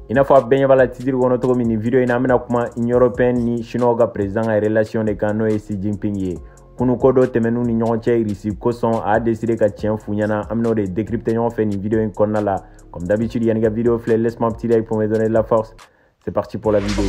Il n'a pas bien la titre de mini vidéo in amena kuma Union européenne ni Chinois ga président en relation de Kano et Xi Jinping ye. Kunu kodo temenu ni ɲɔgɔn cɛ irisi kosɔn a décidé ka tiɲɛ fu ɲɛna an bɛn'o de décrypter ɲɔgɔn fɛ ni vidéo in kɔnɔna la. Comme d'habitude yani ka vidéo filɛ laisse-moi un petit like pour me donner de la force. C'est parti pour la vidéo.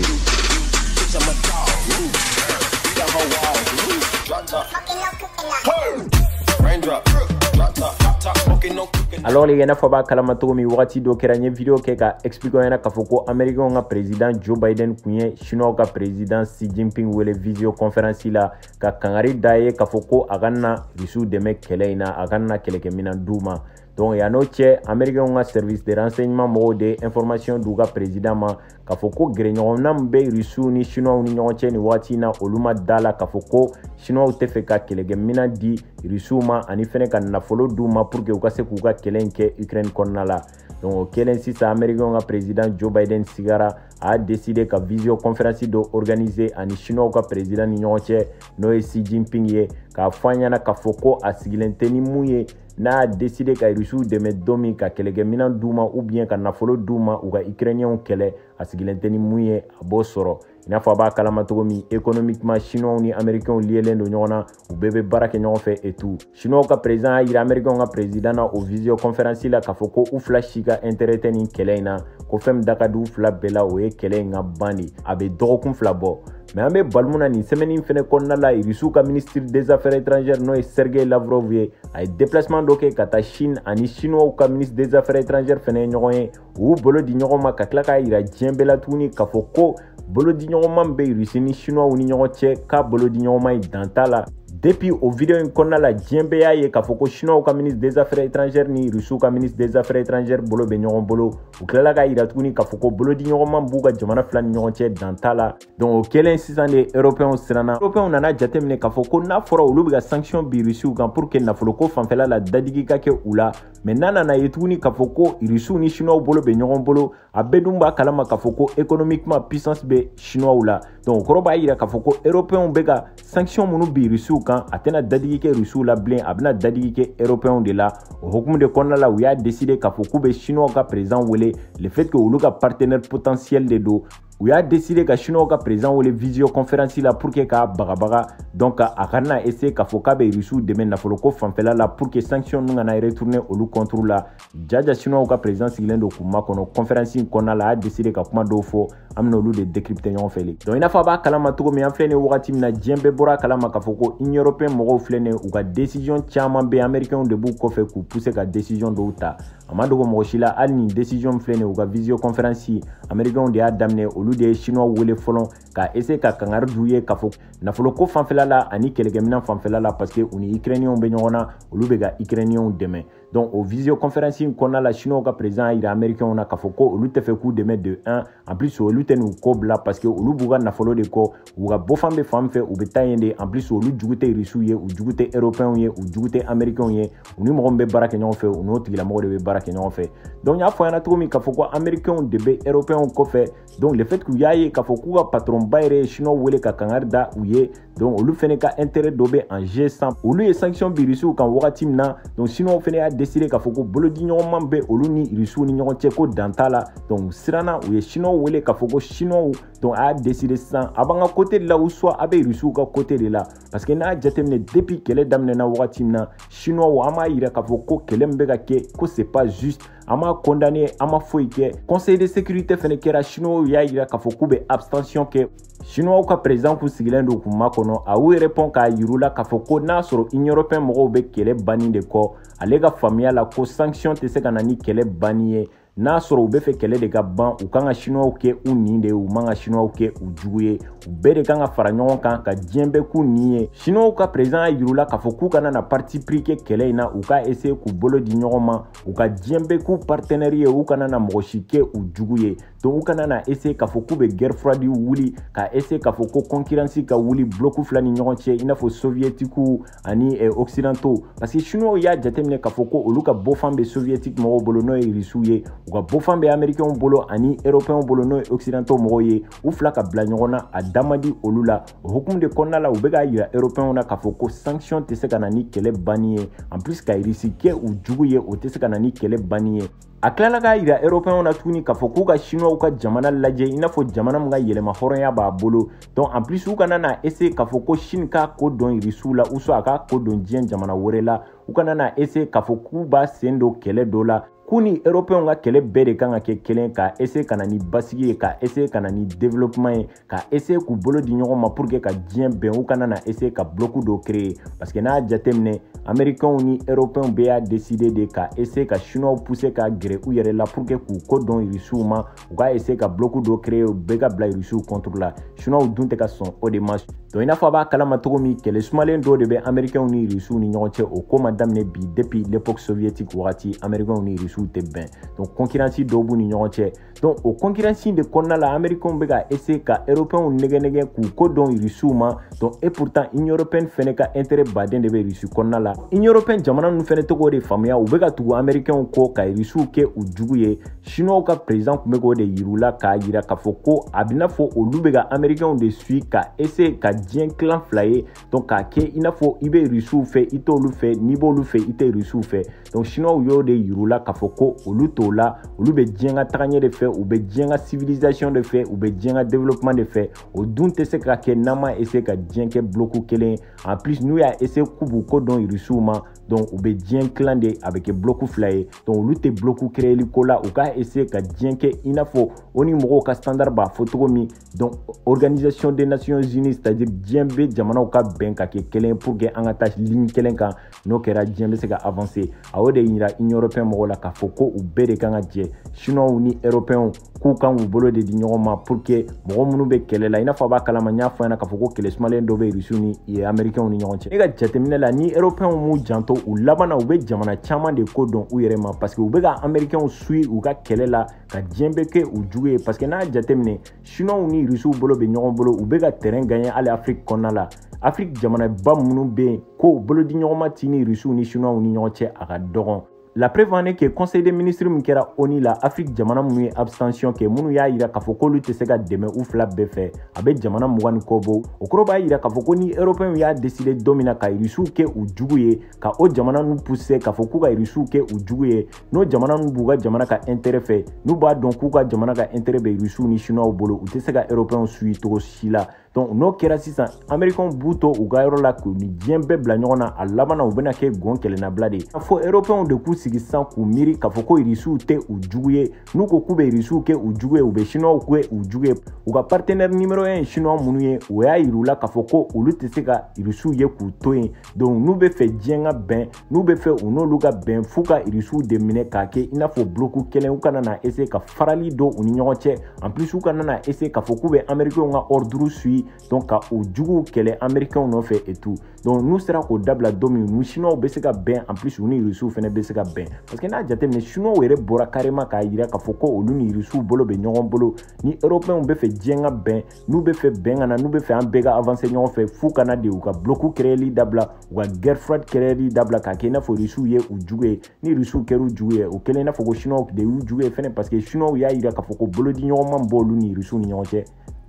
Alors les gars, faut pas kalama togo mi wagati do kera nye vidéo ke ka expliquer yana ka foko américain nga président Joe Biden kunye chinois ka président Xi Jinping wele visio conférence la ka kangari daye ka foko aganna risu deme keleina aganna keleke mina duma. Donc ya no che américain nga service de renseignement mo de information duga président ma ka foko greño nambe risu ni chinois ni ñoche ni wati na oluma dala ka foko chinois te fe ka kelege mina di risu ma ani fene ka na folo duma pour que ukase kuga kelenke Ukraine konnala. Donc kelen sisa américain nga président Joe Biden sigara a décidé ka visio conférence do organiser ani chinois ka président ni ñoche no Xi Jinping ye ka fanyana ka foko asigilenteni muye n'a décidé ka risu deme domi ka kelege mina duma ou bien ka nafolo duma ou ka ukrainien kele asigilenteni muye abo soro ina fa ba kalama togo mi économiquement chinois ni américains lielen do ñona ou bebe barake ñon fait et tout chinois ka président ira américain ka président na au visio conférence la ka foko ou flashiga intérêt ni keleina ko fem dakadu fla bela o e kelenga bandi abe dokun fla bo mais ambe balmuna ni semaine fene konna la irisu ka ministre des affaires étrangères no Sergei Lavrov ye ay déplacement doke kata Chine ani chinois ka ministre des affaires étrangères fene ñoye ou bolo di ñoma ka klaka ira jembela tuni ka foko bolo di ñoma be irisu ni chinois ni ñoche ka bolo di ñoma dantala. Depuis au vidéo in konna la djembeya ye ka foko chinois ka ministre des affaires étrangères ni rusu ka ministre des affaires étrangères bolo be ñogon bolo u klala ka ira tuni ka foko bolo di ñogon man buga jamana flan ñogon cɛ dantala. Donc kelen sisan de européens sirana européens nana jateminɛ ka foko na fɔra olu be ka sanction bi rusu kan pour que nafolo ko fanfɛla la dadigi ka kɛ u la mais nana ye tuguni ka foko rusu ni chinois bolo be ñogon bolo a bɛɛ dun b'a kalama ka foko économiquement puissance be chinois la. Donc kɔrɔ b'a yira ka foko européens be ka sanction munu bi rusu kan a tɛna dadigi kɛ rusu la bilen a bɛna dadigi kɛ européens de la o hukumu de kɔnɔna la u y'a décidé ka fɔ k'u bɛ chinois ka président wele le fait que olu ka partenaire potentiel de do u y'a décidé ka chinois ka président wele visioconférence la pour que k'a bagabaga donc a kana essayer ka fɔ k'a bɛ rusu dɛmɛ nafolo ko fanfɛla la pour que sanction nu kana retourner olu contre la jaja chinois ka président sigilen do k'u makɔnɔ conférence in kɔnɔna la a décidé ka kuma dɔw fɔ an bɛna olu de décrypter ɲɔgɔn fɛ donc i n'a fɔ a b'a kalama cogo min an filɛ nin wagati min na diɲɛ bɛɛ bɔra kalama ka fɔ ko union européenne mɔgɔw filɛ nin u ka décision caman bɛ américains de b'u kɔfɛ k'u pousser ka décision dɔw ta a ma dogo mɔgɔ si la hali nin décision filɛ nin u ka visioconférence américains de y'a daminɛ olu de ye chinois wele fɔlɔ ka essayer ka kangari d'u ye ka fɔ nafolo ko fanfɛla la ani kɛlɛkɛminɛn fanfɛla la parce que u ni ukrainiens bɛ ɲɔgɔn na olu bɛ ka ukrainiens dɛmɛ. Donc au visioconférence in kɔnɔna la chinois ka président yira américains na ka fɔ ko olu tɛ fɛ k'u dɛmɛ de 1 en plus olu tɛ n'u ko bila parce que olu b'u ka nafolo de kɔ u ka bɔfan bɛ fan fɛ u bɛ taa yen de en plus olu jugu tɛ rusiw ye u jugu tɛ européens ye u jugu tɛ américains ye u ni mɔgɔ min bɛ baara kɛ ɲɔgɔn fɛ u n'o tigilamɔgɔ de bɛ baara kɛ ɲɔgɔn fɛ. Donc y'a fɔ ɲɛna cogo min ka fɔ ko américains de bɛ européens kɔfɛ donc le fait k'u y'a ye ka fɔ k'u ka patron ba yɛrɛ ye chinois wele ka kangari da u ye donc olu fɛnɛ ka intérêt dɔ bɛ en jeu san olu ye sanction bi rusiw kan wagati min na donc chinois fɛnɛ y'a décidé ka fɔ ko bolodi ɲɔgɔnman bɛ olu ni rusiw ni ɲɔgɔn cɛ ko danta la donc siranna u ye chinois wele ka fɔ ko chinois donc a décidé sisan a b'an ka côté de la ou soit a bɛ rusiw ka côté de la parce que n'a jateminɛ depuis kɛlɛ daminɛna wagati min na chinois an m'a yira ka fɔ ko kɛlɛ min bɛ ka kɛ ko c'est pas juste an m'a condamné an ma foyi kɛ conseil de sécurité fɛnɛ kɛra chinois y'a yira ka fɔ k'u bɛ abstention kɛ chinois ka président k'u sigilen do k'u makɔnɔ a y'u répond k'a yiru la k'a fɔ ko n'a sɔrɔ union européenne mɔgɔw bɛ kɛlɛ banni de kɔ ale ka faamuya la ko sanction tɛ se ka na ni kɛlɛ banni ye n'a sɔrɔ u bɛ fɛ kɛlɛ de ka ban u kan ka chinois kɛ u nin de ye u man ka chinois kɛ u jugu ye u bɛɛ de kan ka fara ɲɔgɔn kan ka diɲɛ bɛɛ k'u nin ye chinois ka président y'a yiru la k'a fɔ k'u kana na parti pris kɛ kɛlɛ in na u ka essayer k'u bolo di ɲɔgɔn ma u ka diɲɛ bɛɛ k'u partenaire ye u kana na mɔgɔ si kɛ u jugu ye donc u kana na essayer k'a fɔ k'u bɛ guerre froide wuli ka essayer k'a fɔ ko concurrence ka wuli bloc fila ni ɲɔgɔn cɛ i n'a fɔ soviétiques ani occidentaux parce que chinois y'a jateminɛ k'a fɔ ko olu ka bɔfan bɛ soviétique mɔgɔw bolo n'o ye rusiw ye u ka bɔfan bɛ américains bolo ani européens bolo n'o ye occidentaux mɔgɔw ye u fila ka bila ɲɔgɔn na a damadi olu la o hukumu de kɔnɔna la u bɛ ka yira européens na k'a fɔ ko sanction tɛ se ka na ni kɛlɛ banni ye en plus ka Russie kɛ u jugu ye o tɛ se ka na ni kɛlɛ banni ye a tilala k'a yira européens na tuguni k'a fɔ k'u ka chinois ka jamana lajɛ i n'a fɔ jamana min ka yɛlɛma hɔrɔnya b'a bolo donc en plus u kana na essayer k'a fɔ ko Chine k'a ko dɔn Russie la ou soit a k'a ko dɔn diɲɛ jamana wɛrɛ la u kana na essayer k'a fɔ k'u b'a sen don kɛlɛ dɔ la k'u ni européens ka kɛlɛ bɛɛ de kan ka kɛ kelen ka essayer ka na ni basigi ye ka essayer ka na ni développement ye ka essayer k'u bolo di ɲɔgɔn ma pour que ka diɲɛ bɛn u kana na essayer ka bloc dɔ créer parce que n'a jateminɛ américains ni européens bɛɛ y'a décider de ka essayer ka chinois pousser ka gɛrɛ u yɛrɛ la pour que k'u ko dɔn Russiw ma u ka essayer ka bloc dɔ créer u bɛɛ ka bila Russiw contre la chinois dun tɛ ka sɔn o de ma donc i n'a fɔ a b'a kalama cogo min kɛlɛ sumalen dɔ de bɛ américains ni Russiw ni ɲɔgɔn cɛ o ko ma daminɛ bi depuis l'époque soviétique wagati américains ni Russiw tɛ bɛn donc concurrence dɔw b'u ni ɲɔgɔn cɛ donc o concurrence de kɔnɔna la américains bɛ ka essayer ka européens nɛgɛ k'u ko dɔn Russiw ma donc et pourtant union européenne fɛnɛ ka intérêt baden de bɛ Russie kɔnɔna la union européenne jamana ninnu fɛnɛ tɔgɔ de faamuya u bɛ ka tugu américains kɔ ka Russiw kɛ u jugu ye chinois ka président tun bɛ k'o de yir'u la k'a yira k'a fɔ ko a bɛ n'a fɔ olu bɛ ka américains de suit ka essayer ka diɲɛ tilan fila ye donc k'a kɛ i n'a fɔ i bɛ Russiw fɛ i t'olu fɛ n'i b'olu fɛ i tɛ Russiw fɛ donc chinois y'o de yir'u la k'a fɔ ko olu t'o la olu bɛ diɲɛ ka tagaɲɛ de fɛ u bɛ diɲɛ ka civilisation de fɛ u bɛ diɲɛ ka développement de fɛ o dun tɛ se ka kɛ n'an ma essayer ka diɲɛ kɛ bloc kelen en plus n'u y'a essayer k'u b'u ko dɔn Russiw ma donc u bɛ diɲɛ tilan de a bɛ kɛ bloc fila ye donc olu tɛ bloc créer ko la u ka essayer ka diɲɛ kɛ i n'a fɔ o ni mɔgɔw ka standard b'a fɔ cogo min donc organisation des nations unies c'est-à-dire diɲɛ bɛ jamanaw ka bɛn ka kɛ kelen pour que an ka taa ligne kelen kan n'o kɛra diɲɛ bɛ se ka avancer a y'o de yira union européenne mɔgɔw la k'a fɔ ko u bɛɛ de kan ka jɛ chinois ni européens k'u kan k'u bolo de di ɲɔgɔn ma pour que mɔgɔ minnu bɛ kɛlɛ la i n'a fɔ a b'a kalama n y'a fɔ ɲɛna k'a fɔ ko kɛlɛ sumalen dɔ bɛ Russiw ni américains ni ɲɔgɔn cɛ ne ka jateminɛ la ni européens m'u janto u labanna u bɛ jamana caman de ko dɔn u yɛrɛ ma parce que u bɛ ka américains suit u ka kɛlɛ la ka diɲɛ bɛ kɛ u jugu ye parce que n'a jateminɛ chinois ni Russiw bolo bɛ ɲɔgɔn bolo u bɛ ka terrain gagner hali Afrique kɔnɔna la Afrique jamanaba minnu bɛ yen ko bolo di ɲɔgɔn ma ti ni Russiw ni chinois ni ɲɔgɔn cɛ a ka dɔgɔn la preuve en est que conseil des ministres min kɛra ONU la Afrique jamana minnu ye abstention kɛ minnu y'a yira k'a fɔ k'olu tɛ se ka dɛmɛ u fila bɛɛ fɛ a bɛ jamana 20 ni kɔ bɔ o kɔrɔ b'a yira k'a fɔ ko ni européens y'a décider don min na ka Russiw kɛ u jugu ye ka o jamana ninnu pousser k'a fɔ k'u ka Russiw kɛ u jugu ye n'o jamana ninnu b'u ka jamana ka intérêt fɛ n'u b'a dɔn k'u ka jamana ka intérêt bɛ Russiw ni chinois bolo u tɛ se ka européens suit cogo si la donc n'o kɛra sisan américains b'u to u ka yɔrɔ la k'u ni diɲɛ bɛɛ bila ɲɔgɔn na a laban na u bɛna kɛ gon kɛlɛnabila de ye a fɔ européens de k'u sigi sisan k'u miiri k'a fɔ ko Russiw tɛ u jugu ye n'u ko k'u bɛ Russiw kɛ u jugu ye u bɛ chinois kɛ u jugu ye u ka partenaire numéro 1 chinois minnu ye o y'a yir'u la k'a fɔ ko olu tɛ se ka Russiw ye k'u to yen donc n'u bɛ fɛ diɲɛ ka bɛn n'u bɛ fɛ u n'olu ka bɛn f'u ka Russiw de minɛ k'a kɛ i n'a fɔ bloc kelen u kana na essayer ka farali don u ni ɲɔgɔn cɛ en plus u kana na essayer k'a fɔ k'u bɛ américains ka ordre suit donc ka o jugu kɛlɛ américains nɔfɛ et tout donc n'u sera k'o dabila don min nu chinois bɛ se ka bɛn en plus u ni Russiw fɛnɛ bɛ se ka bɛn parce que n'a jateminɛ chinois yɛrɛ bɔra carrément k'a yira k'a fɔ ko olu ni Russiw bolo bɛ ɲɔgɔn bolo ni européens bɛ fɛ diɲɛ ka bɛn n'u bɛ fɛ bɛn ka na n'u bɛ fɛ an bɛɛ ka avancer ɲɔgɔn fɛ f'u kana de u ka bloc créer dabila u ka guerre froide créer dabila k'a kɛ i n'a fɔ Russiw ye u jugu ye ni Russiw kɛra u jugu ye o kɛlen i n'a fɔ ko chinois de y'u jugu ye fɛnɛ parce que chinois y'a yira k'a fɔ ko bolo di ɲɔgɔn man b'olu ni Russiw ni ɲɔgɔn cɛ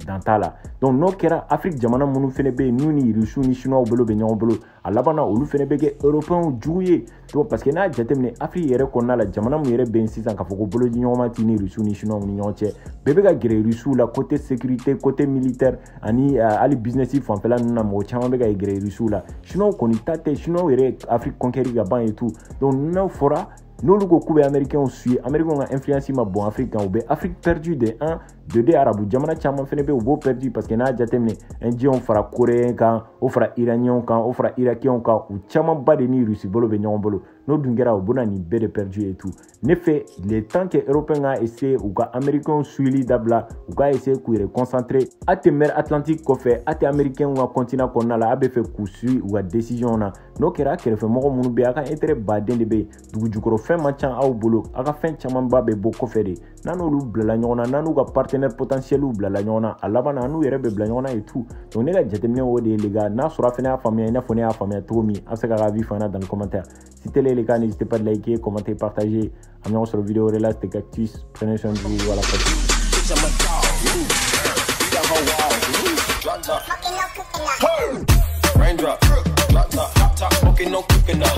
dan t'a la donc n'o kɛra Afrique jamana minnu fɛnɛ bɛ yen n'u ni Russiw ni chinois bolo bɛ ɲɔgɔn bolo a laban na olu fɛnɛ bɛ kɛ européens jugu ye donc parce que n'a jateminɛ Afrique yɛrɛ kɔnɔna la jamana min yɛrɛ bɛ yen sisan k'a fɔ ko bolo di ɲɔgɔn ma ti ni Russiw ni chinois ni ɲɔgɔn cɛ bɛɛ bɛ ka gɛrɛ Russiw la côté sécurité côté militaire ani hali business fanfɛla ninnu na mɔgɔ caman bɛ ka gɛrɛ Russiw la chinois kɔni ta tɛ chinois yɛrɛ Afrique conquérir ka ban et tout donc n'o fɔra n'olu ko k'u bɛ américains suit américains ka influence ma bon Afrique kan u bɛ Afrique perdu de 1 de 2 arabu jamana caman fɛnɛ bɛ u b'o perdu parce que n'a jateminɛ indien fara coréen kan o fara iranien kan o fara irakien kan u caman ba de ni Russie bolo bɛ ɲɔgɔn bolo n'o dun kɛra u bɛna nin bɛɛ de perdu et tout ne fɛ le temps que européens ka essayer u ka américains suili dabila u ka essayer k'u yɛrɛ concentrer a tɛ mer Atlantique kɔfɛ a tɛ américains ka continent kɔnɔna la a bɛ fɛ k'u suit u ka décision na n'o kɛra a kɛrɛfɛmɔgɔ minnu bɛ yen a ka intérêt baden de bɛ yen dugu jukɔrɔ fɛn man ca aw bolo a ka fɛn camanba bɛ bɔ kɔfɛ de n'an'olu bilala ɲɔgɔn na n'anu ka partenaire potentiel bilala ɲɔgɔn na a laban na anu yɛrɛ bɛ bila ɲɔgɔn na et tout donc ne ka jateminɛ o de ye les gars n'a sɔrɔ a fɛnɛ y'a faamuya i n'a fɔ ne y'a faamuya cogo min a bɛ se k'a ka avis fɔ an na dans les commentaires si tel est le cas n'hésitez pas de liker commenter partager an bɛ ɲɔgɔn sɔrɔ vidéo wɛrɛ la c'était Cactus prenez soin de vous voilà Raindrop, drop top, hot top, smoking, no cooking up.